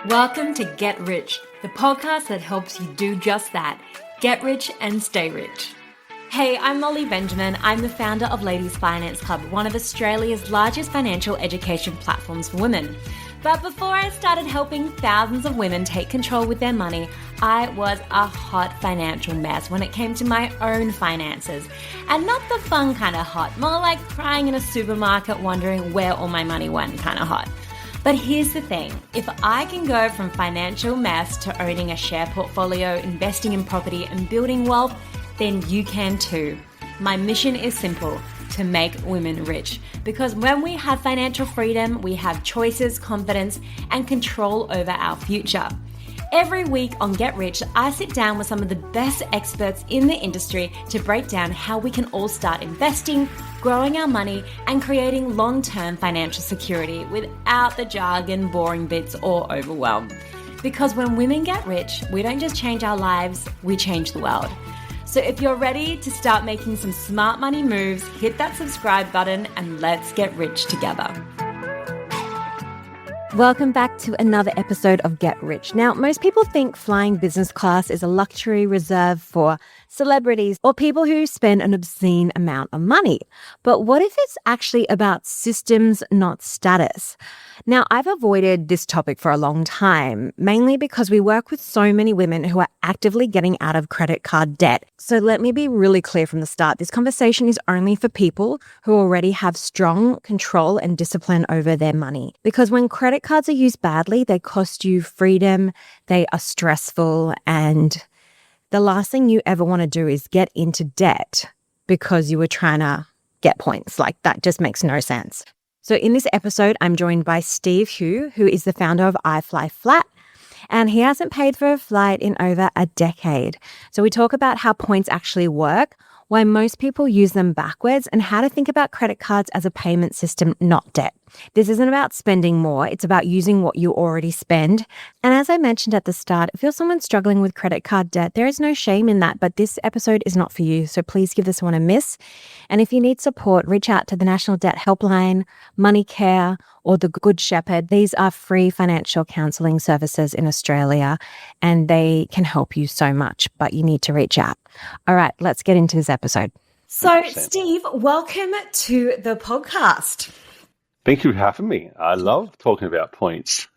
Welcome to Get Rich, the podcast that helps you do just that. Get rich and stay rich. Hey, I'm Molly Benjamin. I'm the founder of Ladies Finance Club, one of Australia's largest financial education platforms for women. But before I started helping thousands of women take control with their money, I was a hot financial mess when it came to my own finances. And not the fun kind of hot, more like crying in a supermarket wondering where all my money went kind of hot. But here's the thing, if I can go from financial mess to owning a share portfolio, investing in property and building wealth, then you can too. My mission is simple, to make women rich. Because when we have financial freedom, we have choices, confidence, and control over our future. Every week on Get Rich, I sit down with some of the best experts in the industry to break down how we can all start investing, growing our money, and creating long-term financial security without the jargon, boring bits, or overwhelm. Because when women get rich, we don't just change our lives, we change the world. So if you're ready to start making some smart money moves, hit that subscribe button and let's get rich together. Welcome back to another episode of Get Rich. Now, most people think flying business class is a luxury reserved for celebrities or people who spend an obscene amount of money. But what if it's actually about systems, not status? Now, I've avoided this topic for a long time, mainly because we work with so many women who are actively getting out of credit card debt. So let me be really clear from the start. This conversation is only for people who already have strong control and discipline over their money. Because when credit cards are used badly, they cost you freedom, they are stressful, and the last thing you ever want to do is get into debt because you were trying to get points. Like, that just makes no sense. So in this episode, I'm joined by Steve Hui, who is the founder of iFlyFlat, and he hasn't paid for a flight in over a decade. So we talk about how points actually work, why most people use them backwards, and how to think about credit cards as a payment system, not debt. This isn't about spending more, it's about using what you already spend. And as I mentioned at the start, if you're someone struggling with credit card debt, there is no shame in that, but this episode is not for you, so please give this one a miss. And if you need support, reach out to the National Debt Helpline, Money Care, or the Good Shepherd. These are free financial counselling services in Australia, and they can help you so much, but you need to reach out. All right, let's get into this episode. So, 100%. Steve, welcome to the podcast. Thank you for having me. I love talking about points.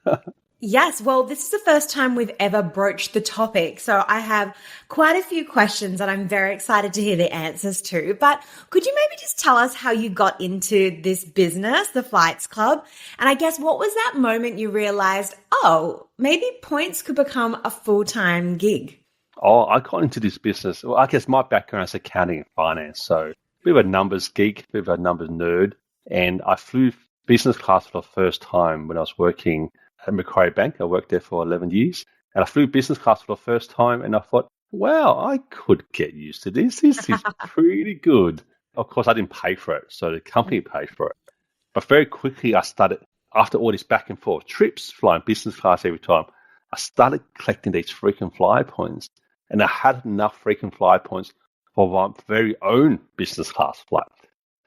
Yes, well, this is the first time we've ever broached the topic. So I have quite a few questions that I'm very excited to hear the answers to. But could you maybe just tell us how you got into this business, the Flights Club? And I guess what was that moment you realized, oh, maybe points could become a full-time gig? Oh, I got into this business. Well, I guess my background is accounting and finance. So a bit of a numbers geek, a bit of a numbers nerd. And I flew business class for the first time when I was working at Macquarie Bank. I worked there for 11 years. And I flew business class for the first time. And I thought, wow, I could get used to this. This is pretty good. Of course, I didn't pay for it. So the company paid for it. But very quickly, I started, after all these back and forth trips, flying business class every time, I started collecting these frequent flyer points. And I had enough frequent flyer points for my very own business class flight.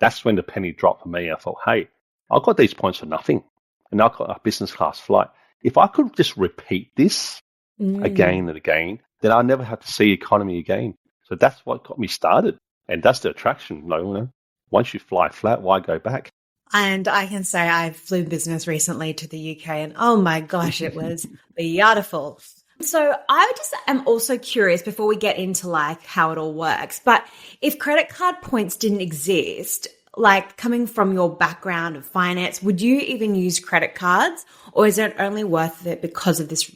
That's when the penny dropped for me. I thought, hey, I've got these points for nothing. And I've got a business class flight. If I could just repeat this again and again, then I'll never have to see economy again. So that's what got me started. And that's the attraction. Once you fly flat, why go back? And I can say I flew business recently to the UK and oh my gosh, it was beautiful. So I just am also curious before we get into like how it all works, but if credit card points didn't exist, like coming from your background of finance, would you even use credit cards or is it only worth it because of this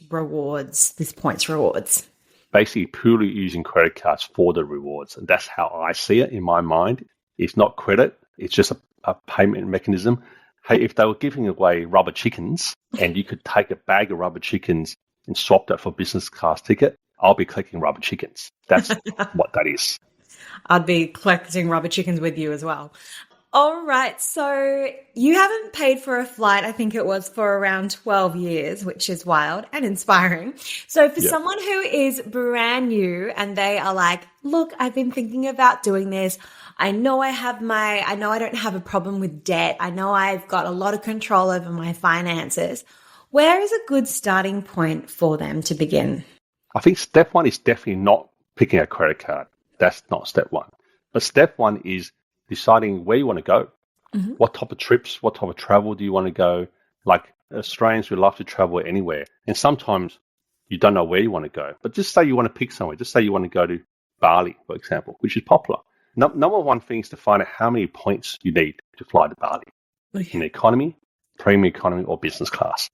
points rewards? Basically purely using credit cards for the rewards. And that's how I see it in my mind. It's not credit. It's just a payment mechanism. Hey, if they were giving away rubber chickens and you could take a bag of rubber chickens and swap that for business class ticket, I'll be collecting rubber chickens. That's what that is. I'd be collecting rubber chickens with you as well. All right. So you haven't paid for a flight, I think it was for around 12 years, which is wild and inspiring. So for someone who is brand new and they are like, look, I've been thinking about doing this. I know I don't have a problem with debt. I know I've got a lot of control over my finances. Where is a good starting point for them to begin? I think step one is definitely not picking a credit card. That's not step one. But step one is deciding where you want to go. Mm-hmm. What type of trips, what type of travel do you want to go? Like Australians, we love to travel anywhere. And sometimes you don't know where you want to go. But just say you want to pick somewhere. Just say you want to go to Bali, for example, which is popular. Number one thing is to find out how many points you need to fly to Bali in economy, premium economy, or business class.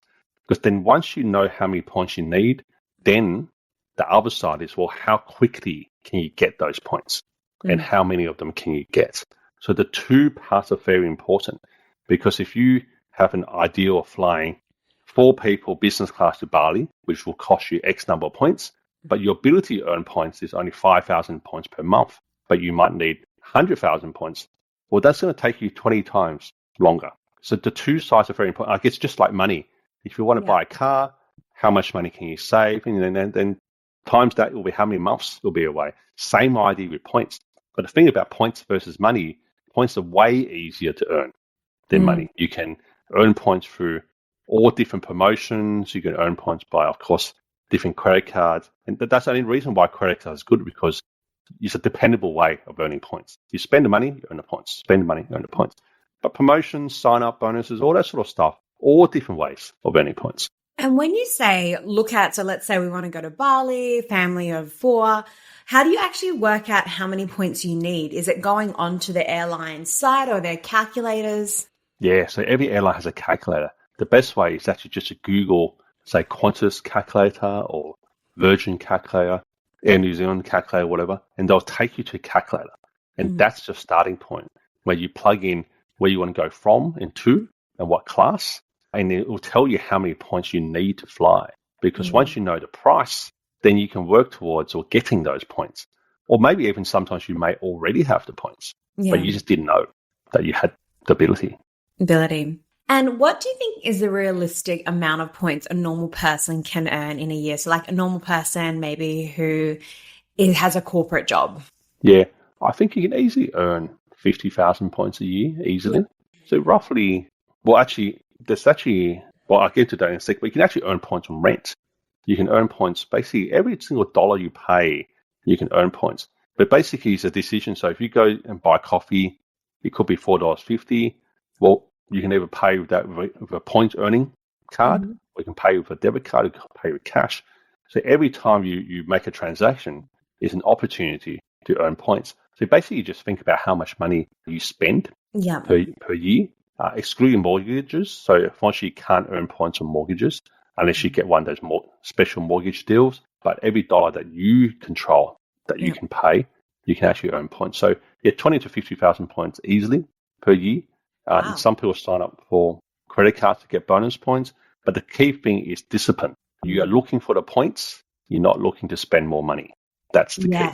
Because then once you know how many points you need, then the other side is, well, how quickly can you get those points? And how many of them can you get? So the two parts are very important, because if you have an idea of flying 4 people business class to Bali, which will cost you X number of points, but your ability to earn points is only 5,000 points per month, but you might need 100,000 points, well, that's going to take you 20 times longer. So the two sides are very important. I guess just like money. If you want to buy a car, how much money can you save? And then times that will be how many months you'll be away. Same idea with points. But the thing about points versus money, points are way easier to earn than money. You can earn points through all different promotions. You can earn points by, of course, different credit cards. And that's the only reason why credit card is good, because it's a dependable way of earning points. You spend the money, you earn the points. Spend the money, you earn the points. But promotions, sign-up bonuses, all that sort of stuff, all different ways of earning points. And when you say so let's say we want to go to Bali, family of 4, how do you actually work out how many points you need? Is it going onto the airline site or their calculators? Yeah, so every airline has a calculator. The best way is actually just to Google, say, Qantas calculator or Virgin calculator, Air New Zealand calculator, whatever, and they'll take you to a calculator. And that's your starting point, where you plug in where you want to go from and to and what class, and it will tell you how many points you need to fly. Because once you know the price, then you can work towards or getting those points. Or maybe even sometimes you may already have the points, but you just didn't know that you had the ability. And what do you think is the realistic amount of points a normal person can earn in a year? So like a normal person maybe who has a corporate job. Yeah, I think you can easily earn 50,000 points a year, easily. Yeah. So roughly, well, I'll get to that in a sec, but you can actually earn points on rent. You can earn points, basically every single dollar you pay, you can earn points. But basically it's a decision. So if you go and buy coffee, it could be $4.50. Well, you can either pay with that with a point earning card, or you can pay with a debit card, or you can pay with cash. So every time you make a transaction is an opportunity to earn points. So basically you just think about how much money you spend per year, excluding mortgages. So unfortunately you can't earn points on mortgages unless you get one of those more special mortgage deals. But every dollar that you control, that you can pay, you can actually earn points. So 20 to 50,000 points easily per year. And some people sign up for credit cards to get bonus points. But the key thing is discipline. You are looking for the points. You're not looking to spend more money. That's the key.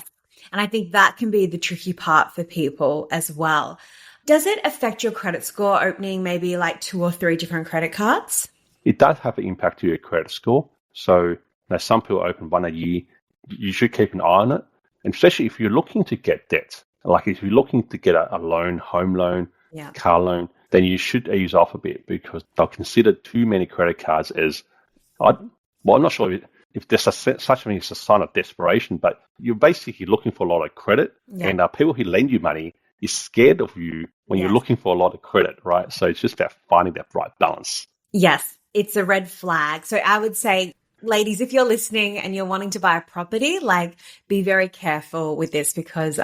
And I think that can be the tricky part for people as well. Does it affect your credit score opening maybe like 2 or 3 different credit cards? It does have an impact to your credit score. So some people open one a year. You should keep an eye on it. And especially if you're looking to get debt, like if you're looking to get a loan, home loan, car loan, then you should ease off a bit, because they'll consider too many credit cards as, I'm not sure if there's such a thing as a sign of desperation, but you're basically looking for a lot of credit, and people who lend you money is scared of you when you're looking for a lot of credit, right? So it's just about finding that right balance. Yes, it's a red flag. So I would say, ladies, if you're listening and you're wanting to buy a property, be very careful with this, because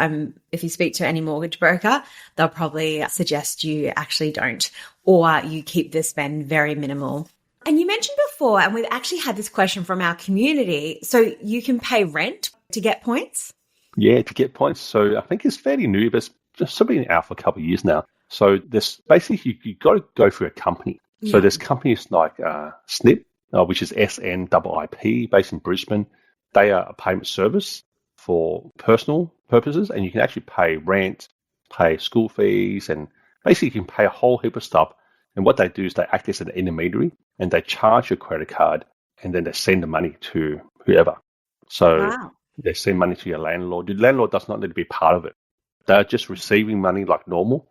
if you speak to any mortgage broker, they'll probably suggest you actually don't, or you keep the spend very minimal. And you mentioned before, and we've actually had this question from our community, so you can pay rent to get points? Yeah, to get points. So I think it's fairly new, but it's just been out for a couple of years now. So there's basically, you've got to go through a company. So there's companies like SNIP, which is SNIIP, based in Brisbane. They are a payment service for personal purposes, and you can actually pay rent, pay school fees, and basically you can pay a whole heap of stuff. And what they do is they act as an intermediary, and they charge your credit card, and then they send the money to whoever. So they send money to your landlord. Your landlord does not need to be part of it. They're just receiving money like normal,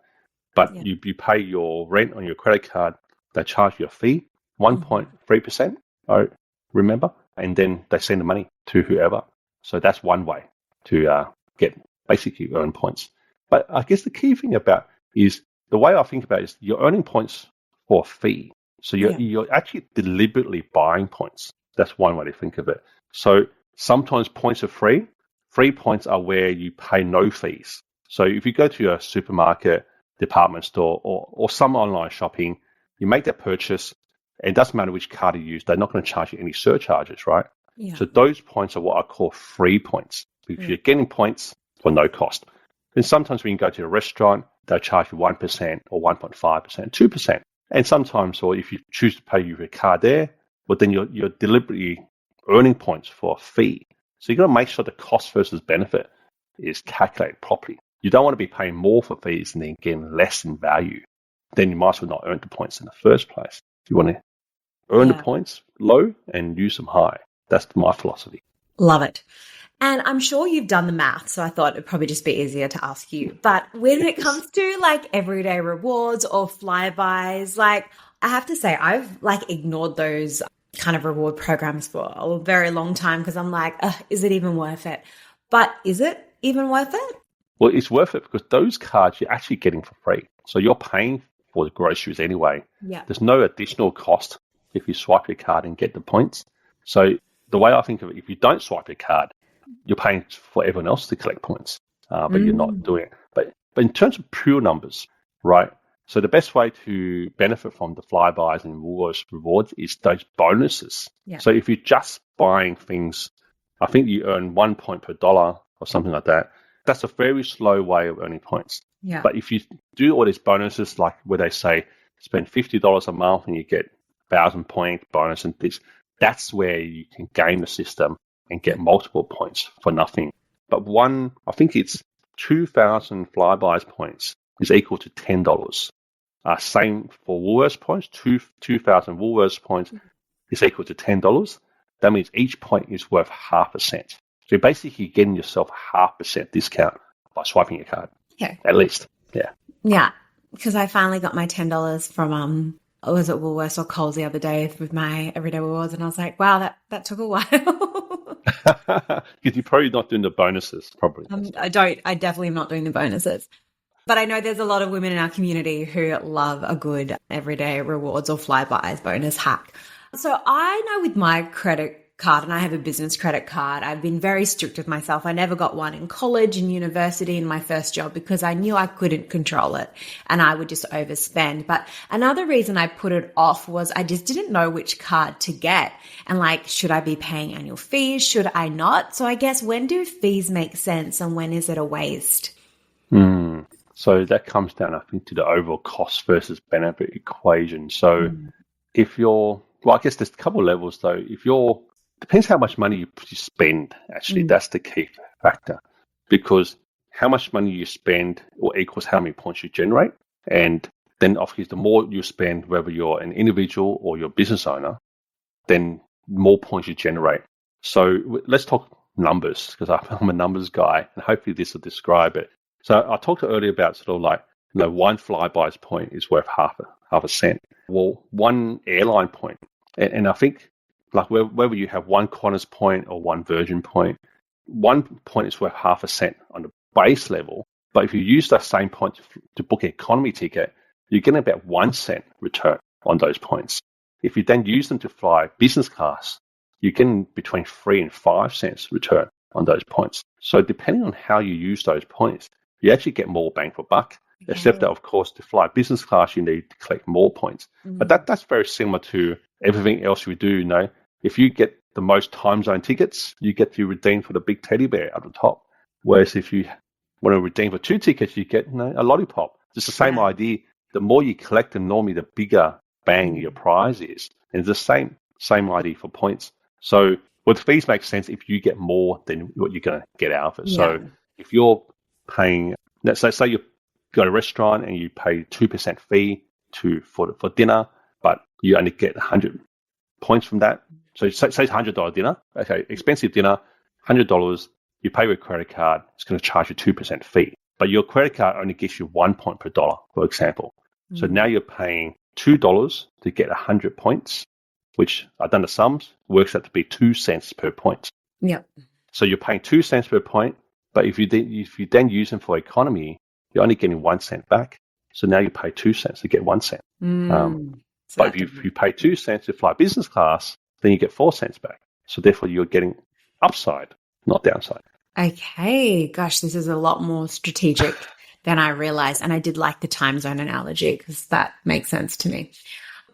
but you pay your rent on your credit card. They charge you a fee, 1.3%, I remember, and then they send the money to whoever. So that's one way to get basically earn points. But I guess the key thing about is the way I think about it is you're earning points for a fee. So you're actually deliberately buying points. That's one way to think of it. So sometimes points are free. Free points are where you pay no fees. So if you go to a supermarket, department store, or some online shopping, you make that purchase, and it doesn't matter which card you use, they're not going to charge you any surcharges, right? Yeah. So those points are what I call free points, because you're getting points for no cost. And sometimes when you go to a restaurant, they'll charge you 1% or 1.5%, 2%. And sometimes, or if you choose to pay with your card there, but then you're deliberately earning points for a fee. So you've got to make sure the cost versus benefit is calculated properly. You don't want to be paying more for fees and then getting less in value. Then you might as well not earn the points in the first place. You want to earn the points low and use them high. That's my philosophy. Love it. And I'm sure you've done the math, so I thought it'd probably just be easier to ask you. But when it comes to like everyday rewards or flybys, like I have to say I've like ignored those kind of reward programs for a very long time because I'm like, is it even worth it? But is it even worth it? Well, it's worth it because those cards you're actually getting for free. So you're paying for the groceries anyway. Yeah. There's no additional cost if you swipe your card and get the points. So the way I think of it, if you don't swipe your card, you're paying for everyone else to collect points, but you're not doing it. But in terms of pure numbers, right? So the best way to benefit from the flybys and rewards is those bonuses. Yeah. So if you're just buying things, I think you earn 1 point per dollar or something like that. That's a very slow way of earning points. Yeah. But if you do all these bonuses, like where they say spend $50 a month and you get 1,000 point bonus and this, that's where you can game the system and get multiple points for nothing. But I think it's 2,000 flybys points is equal to $10. Same for Woolworths points. 2,000 Woolworths points is equal to $10. That means each point is worth 0.5 cent. So you're basically getting yourself 0.5% discount by swiping your card. Okay. At least. Yeah. Yeah. Because I finally got my $10 from was it Woolworths or Coles the other day with my everyday rewards, and I was like, wow, that took a while. Because you're probably not doing the bonuses, probably. I definitely am not doing the bonuses. But I know there's a lot of women in our community who love a good everyday rewards or flybys bonus hack. So I know with my credit card, and I have a business credit card, I've been very strict with myself. I never got one in college and university in my first job because I knew I couldn't control it and I would just overspend. But another reason I put it off was I just didn't know which card to get. And like, should I be paying annual fees? Should I not? So I guess when do fees make sense and when is it a waste? So that comes down, I think, to the overall cost versus benefit equation. So if you're, well, I guess there's a couple of levels though. Depends how much money you spend, actually. That's the key factor. Because how much money you spend or equals how many points you generate. And then, obviously, the more you spend, whether you're an individual or you're a business owner, then more points you generate. So let's talk numbers, because I'm a numbers guy, and hopefully this will describe it. So I talked earlier about sort of like, one flybys point is worth half a cent. Well, one airline point, and I think, like whether you have one Qantas point or one Virgin point, 1 point is worth 0.5 cent on the base level. But if you use that same point to book an economy ticket, you're getting about 1 cent return on those points. If you then use them to fly business class, you're getting between 3 and 5 cents return on those points. So depending on how you use those points, you actually get more bang for buck. Okay. Except that, of course, to fly business class, you need to collect more points. But that's very similar to everything else we do, If you get the most time zone tickets, you get to redeem for the big teddy bear at the top. Whereas if you want to redeem for 2 tickets, you get a lollipop. It's the same idea. The more you collect them, normally the bigger bang your prize is. And it's the same idea for points. So with fees makes sense if you get more than what you're going to get out of it. Yeah. So if you're paying, let's say you go to a restaurant and you pay 2% fee for dinner, but you only get 100 points from that. So say it's $100 dinner. Okay, expensive dinner, $100. You pay with a credit card. It's going to charge you 2% fee. But your credit card only gives you 1 point per dollar, for example. So now you're paying $2 to get 100 points, which I've done the sums, works out to be 2 cents per point. Yep. So you're paying 2 cents per point, but if you then use them for economy, you're only getting 1 cent back. So now you pay 2 cents to get 1 cent. But if you pay 2 cents to fly business class, then you get 4 cents back. So therefore, you're getting upside, not downside. Okay. Gosh, this is a lot more strategic than I realized. And I did like the time zone analogy because that makes sense to me.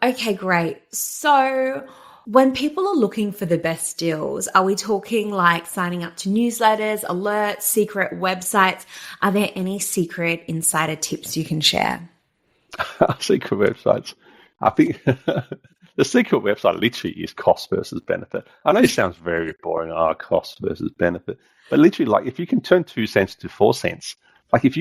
Okay, great. So when people are looking for the best deals, are we talking like signing up to newsletters, alerts, secret websites? Are there any secret insider tips you can share? Secret websites. I think the secret website literally is cost versus benefit. I know it sounds very boring, cost versus benefit, but literally, like if you can turn 2 cents to 4 cents, like if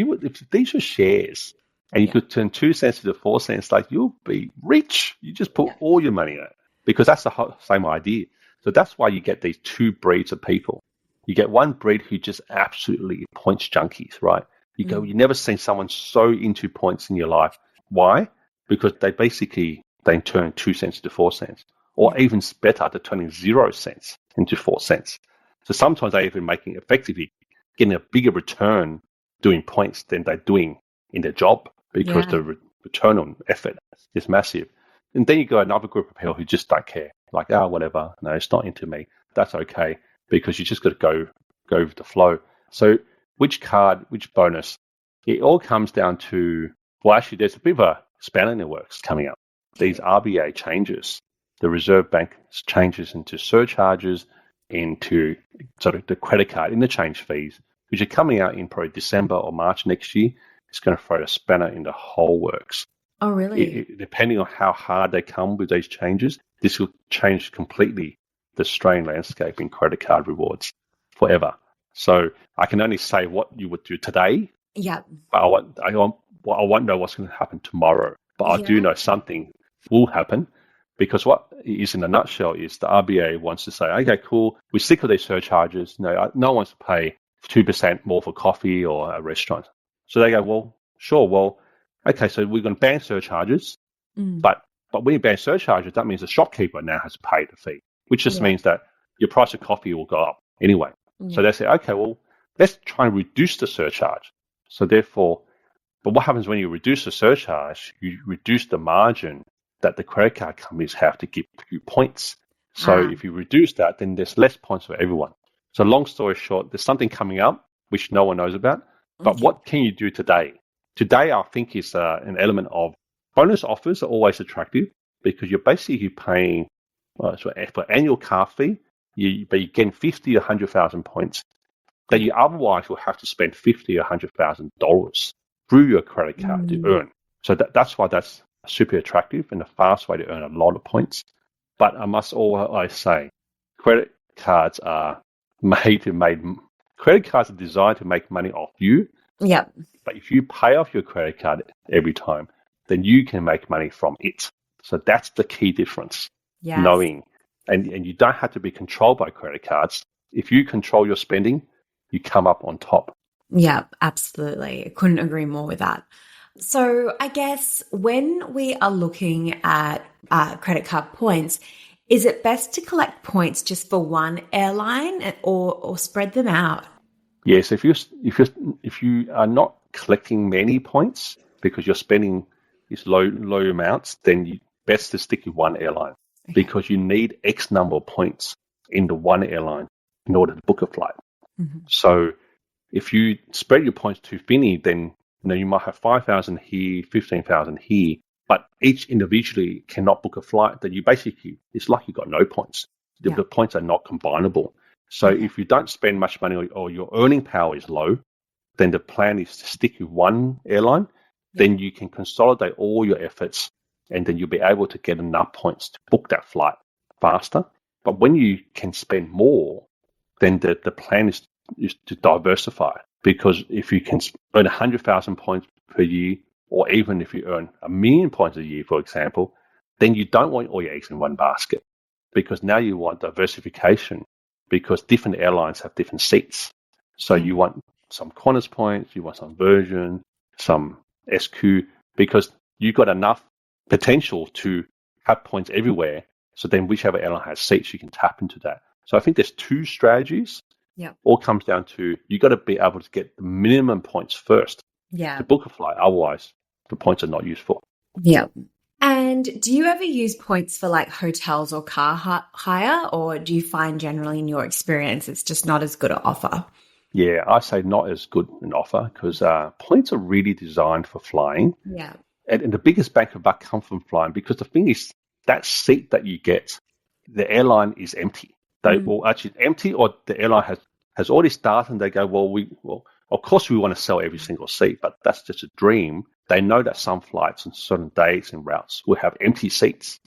these were shares and you could turn 2 cents to 4 cents, like you'll be rich. You just put all your money in it because that's the same idea. So that's why you get these two breeds of people. You get one breed who just absolutely points junkies, right? You never seen someone so into points in your life. Why? Because they turn 2 cents to 4 cents, or even better, they're turning 0 cents into 4 cents. So sometimes they're even making effectively getting a bigger return doing points than they're doing in their job because the return on effort is massive. And then you got another group of people who just don't care, like, whatever, no, it's not into me. That's okay, because you just got to go with the flow. So which card, which bonus, it all comes down to, well, actually, there's a bit of a spanner in the works coming up. These RBA changes, the Reserve Bank changes into surcharges, into sort of the credit card interchange fees, which are coming out in probably December or March next year. It's going to throw a spanner in the whole works. Oh, really? Depending on how hard they come with these changes, this will change completely the Australian landscape in credit card rewards forever. So I can only say what you would do today. Yeah. But I won't know what's going to happen tomorrow. But I do know something will happen, because what it is in a nutshell is the RBA wants to say, okay, cool, we're sick of these surcharges. No one wants to pay 2% more for coffee or a restaurant. So they go, well, sure, okay, so we're going to ban surcharges, but when you ban surcharges, that means the shopkeeper now has to pay the fee, which just means that your price of coffee will go up anyway. So they say, okay, well, let's try and reduce the surcharge. So therefore, but what happens when you reduce the surcharge? You reduce the margin that the credit card companies have to give you points. So if you reduce that, then there's less points for everyone. So long story short, there's something coming up which no one knows about. But what can you do today? Today, I think, is an element of bonus offers are always attractive because you're basically paying for annual car fee, but you're getting 50 or 100,000 points that you otherwise will have to spend $50 or $100,000 through your credit card to earn. So that's why that's super attractive and a fast way to earn a lot of points. But I must always say, credit cards are designed to make money off you. Yep. But if you pay off your credit card every time, then you can make money from it. So that's the key difference. Yes. Knowing, and you don't have to be controlled by credit cards. If you control your spending, you come up on top. Yeah, absolutely. I couldn't agree more with that. So I guess when we are looking at credit card points, is it best to collect points just for one airline or spread them out? Yes, if you are not collecting many points because you're spending these low amounts, then you best to stick with one airline because you need X number of points in the one airline in order to book a flight. So if you spread your points too thinly, then you might have 5,000 here, 15,000 here, but each individually cannot book a flight. Then it's like you've got no points. The points are not combinable. So if you don't spend much money or your earning power is low, then the plan is to stick with one airline. Then you can consolidate all your efforts and then you'll be able to get enough points to book that flight faster. But when you can spend more, then the plan is to diversify, because if you can earn 100,000 points per year, or even if you earn 1 million points a year, for example, then you don't want all your eggs in one basket, because now you want diversification, because different airlines have different seats. So you want some Qantas points, you want some Virgin, some SQ, because you got enough potential to have points everywhere. So then whichever airline has seats, you can tap into that. So I think there's two strategies. Yeah. All comes down to you got to be able to get the minimum points first to book a flight. Otherwise, the points are not useful. Yeah. And do you ever use points for like hotels or car hire, or do you find generally in your experience it's just not as good an offer? Yeah, I say not as good an offer because points are really designed for flying. Yeah. And the biggest bang for buck comes from flying because the thing is that seat that you get, the airline is empty. They will actually empty, or the airline has already started and they go, well, of course we want to sell every single seat, but that's just a dream. They know that some flights on certain days and routes will have empty seats.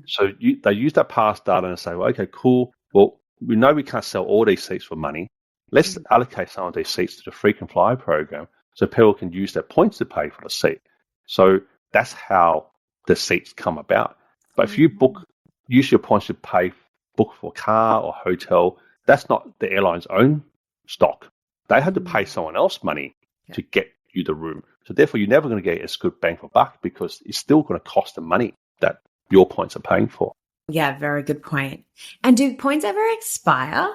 So they use that past data and say, well, okay, cool. Well, we know we can't sell all these seats for money. Let's allocate some of these seats to the frequent flyer program so people can use their points to pay for the seat. So that's how the seats come about. But if you use your points to book for a car or hotel, that's not the airline's own stock. They had to pay someone else money to get you the room. So therefore, you're never going to get as good bang for buck because it's still going to cost them money that your points are paying for. Yeah, very good point. And do points ever expire?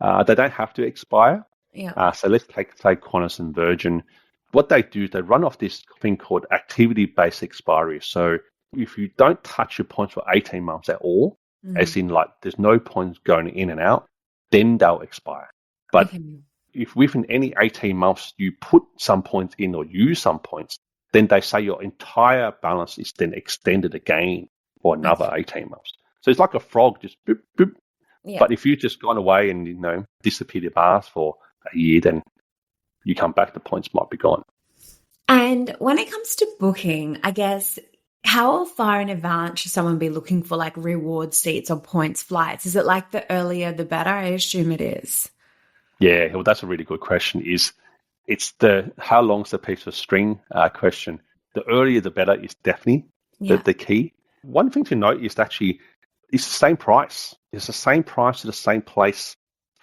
They don't have to expire. Yeah. So let's take, say, Qantas and Virgin. What they do is they run off this thing called activity-based expiry. So if you don't touch your points for 18 months at all, as in like there's no points going in and out, then they'll expire. But if within any 18 months you put some points in or use some points, then they say your entire balance is then extended again for another 18 months. So it's like a frog, just boop, boop. Yeah. But if you've just gone away and, disappeared your bars for a year, then you come back, the points might be gone. And when it comes to booking, I guess, how far in advance should someone be looking for like reward seats or points flights? Is it like the earlier the better? I assume it is. Yeah, well, that's a really good question. It's the how long's the piece of string question. The earlier the better is definitely the key. One thing to note is actually it's the same price. It's the same price to the same place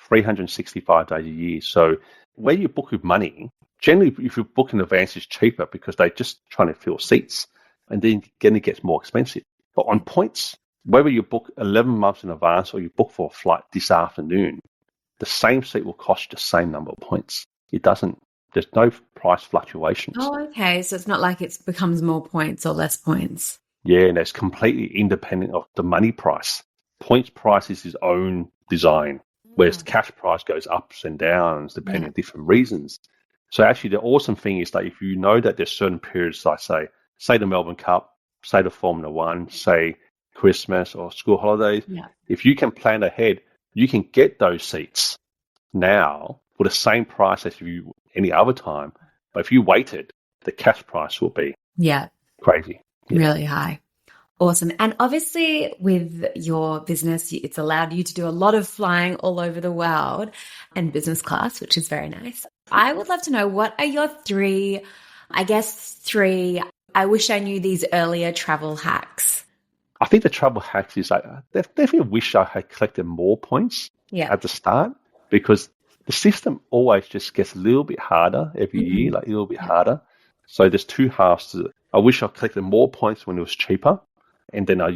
365 days a year. So where you book with money, generally if you book in advance, it's cheaper because they're just trying to fill seats. And then again, it gets more expensive. But on points, whether you book 11 months in advance or you book for a flight this afternoon, the same seat will cost you the same number of points. There's no price fluctuations. Oh, okay. So it's not like it becomes more points or less points. Yeah, and it's completely independent of the money price. Points price is its own design, whereas the cash price goes ups and downs depending on different reasons. So actually the awesome thing is that if you know that there's certain periods, like say the Melbourne Cup, say the Formula One, say Christmas or school holidays, if you can plan ahead, you can get those seats now for the same price as you any other time. But if you waited, the cash price will be crazy. Yeah. Really high. Awesome. And obviously with your business, it's allowed you to do a lot of flying all over the world and business class, which is very nice. I would love to know, what are your three, I wish I knew these earlier travel hacks? I think the travel hacks is I definitely wish I had collected more points at the start, because the system always just gets a little bit harder every year, like a little bit harder. So there's two halves to it. I wish I collected more points when it was cheaper, and then I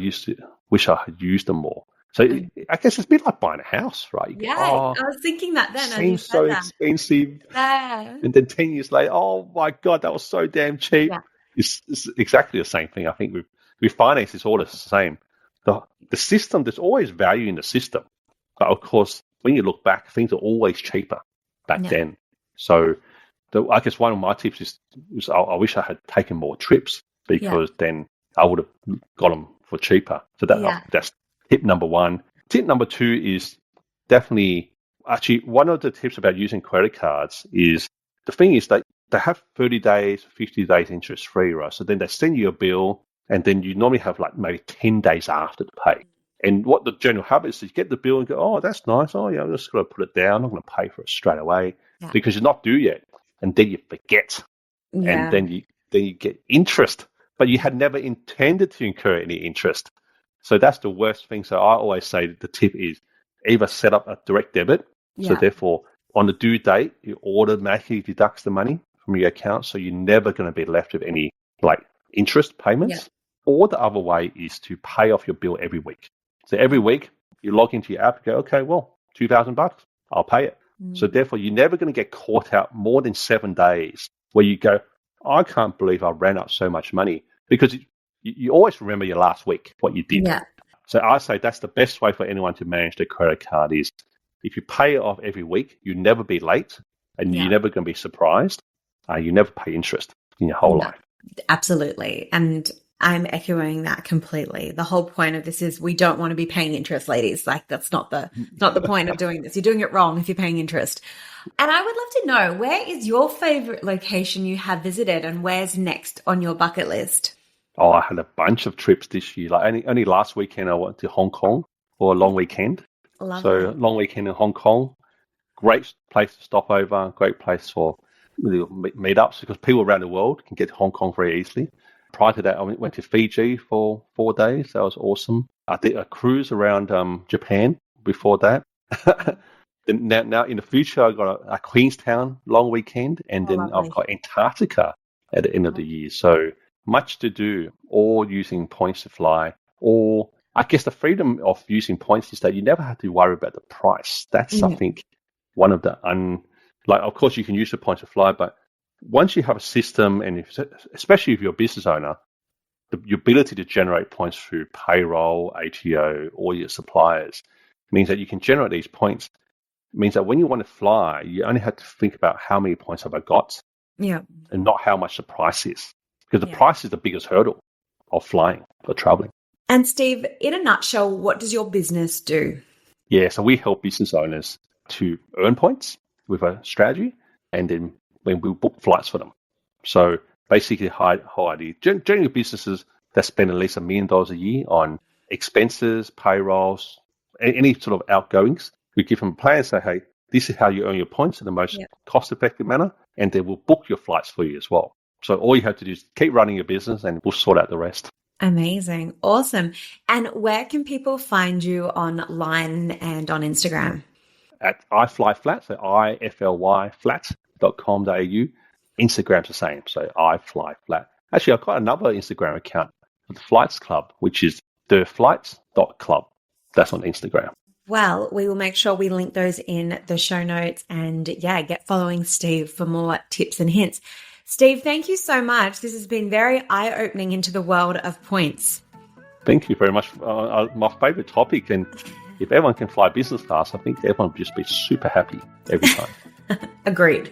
wish I had used them more. So I guess it's a bit like buying a house, right? I was thinking that then. Seems so expensive. Yeah. And then 10 years later, oh my God, that was so damn cheap. Yeah. It's exactly the same thing. I think with finance, it's all the same. The system, there's always value in the system. But of course, when you look back, things are always cheaper back then. So I guess one of my tips is I wish I had taken more trips, because then I would have got them for cheaper. So that's tip number one. Tip number two is definitely, actually, one of the tips about using credit cards is, the thing is that they have 30 days, 50 days interest free, right? So then they send you a bill, and then you normally have like maybe 10 days after to pay. And what the general habit is you get the bill and go, oh, that's nice. Oh, yeah, I'm just going to put it down. I'm going to pay for it straight away because you're not due yet. And then you forget. And then you get interest, but you had never intended to incur any interest. So that's the worst thing. So I always say the tip is either set up a direct debit. So therefore, on the due date, it automatically deducts the money from your account. So you're never going to be left with any like interest payments. Or the other way is to pay off your bill every week. So every week you log into your app and go, okay, well, $2,000, I'll pay it. So therefore, you're never going to get caught out more than 7 days where you go, I can't believe I ran up so much money, because you always remember your last week, what you did. Yeah. So I say that's the best way for anyone to manage their credit card is if you pay it off every week, you never be late and you're never going to be surprised. You never pay interest in your whole life. Absolutely. And I'm echoing that completely. The whole point of this is we don't want to be paying interest, ladies. Like that's not the point of doing this. You're doing it wrong if you're paying interest. And I would love to know, where is your favorite location you have visited and where's next on your bucket list? Oh, I had a bunch of trips this year. Like only last weekend I went to Hong Kong for a long weekend. Long weekend in Hong Kong. Great place to stop over. Great place for meetups because people around the world can get to Hong Kong very easily. Prior to that, I went to Fiji for 4 days. That was awesome. I did a cruise around Japan before that. Now, in the future, I got a Queenstown long weekend, and then I've got Antarctica at the end of the year. So much to do, all using points to fly. Or I guess the freedom of using points is that you never have to worry about the price. That's, I think, one of the of course, you can use the points to fly, but once you have a system, and especially if you're a business owner, your ability to generate points through payroll, ATO, or your suppliers means that you can generate these points. It means that when you want to fly, you only have to think about how many points have I got, and not how much the price is, because the price is the biggest hurdle of flying or traveling. And Steve, in a nutshell, what does your business do? Yeah, so we help business owners to earn points with a strategy, and then when we book flights for them. So basically, generally businesses that spend at least $1 million a year on expenses, payrolls, any sort of outgoings, we give them a plan and say, hey, this is how you earn your points in the most cost-effective manner, and then we'll book your flights for you as well. So all you have to do is keep running your business, and we'll sort out the rest. Amazing. Awesome. And where can people find you online and on Instagram? At iFlyFlat, so iflyflat.com.au. Instagram's the same, so iFlyFlat. Actually, I've got another Instagram account for the Flights Club, which is theflights.club. That's on Instagram. Well, we will make sure we link those in the show notes and get following Steve for more tips and hints. Steve, thank you so much. This has been very eye-opening into the world of points. Thank you very much. My favorite topic, and if everyone can fly business class, I think everyone would just be super happy every time. Agreed.